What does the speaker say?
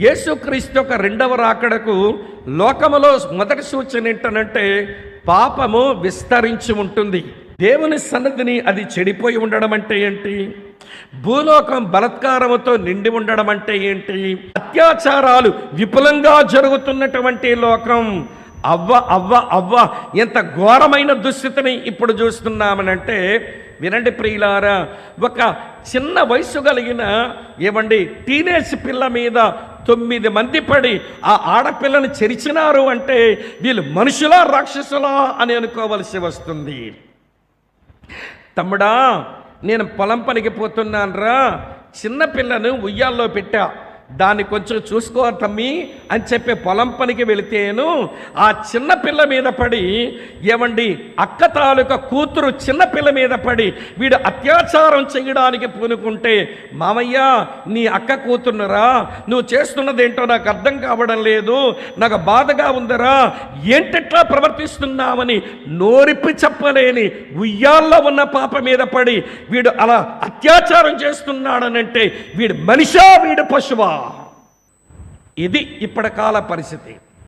యేసుక్రీస్తు యొక్క రెండవ రాకడకు లోకములో మొదటి సూచన ఏంటనంటే పాపము విస్తరించి ఉంటుంది. దేవుని సన్నిధిని అది చెడిపోయి ఉండడం అంటే ఏంటి? భూలోకం బలత్కారముతో నిండి ఉండడం అంటే ఏంటి? అత్యాచారాలు విపులంగా జరుగుతున్నటువంటి లోకం. అవ్వ అవ్వ అవ్వ ఎంత ఘోరమైన దుస్థితిని ఇప్పుడు చూస్తున్నామనంటే, వినండి ప్రియులారా, ఒక చిన్న వయసు కలిగిన టీనేజ్ పిల్ల మీద 9 మంది పడి ఆ ఆడపిల్లని చెరిచినారు అంటే వీళ్ళు మనుషులా రాక్షసులా అని అనుకోవలసి వస్తుంది. తమ్ముడా, నేను పొలం పనికి పోతున్నాను రా, చిన్న పిల్లను ఉయ్యాల్లో పెట్టా, దాన్ని కొంచెం చూసుకో తమ్మి అని చెప్పి పొలం పనికి వెళితేను ఆ చిన్న పిల్ల మీద పడి అక్క తాలూకా కూతురు చిన్న పిల్ల మీద పడి వీడు అత్యాచారం చేయడానికి పూనుకుంటే, మామయ్య నీ అక్క కూతురురా, నువ్వు చేస్తున్నది ఏంటో నాకు అర్థం కావడం లేదు, నాకు బాధగా ఉందరా, ఏంటిట్లా ప్రవర్తిస్తున్నామని నోరిప్పి చెప్పలేని ఉయ్యాల్లో ఉన్న పాప మీద పడి వీడు అలా అత్యాచారం చేస్తున్నాడనంటే వీడు మనిషా, వీడు పశువా? ఇది ఇప్పటి కాల పరిస్థితి.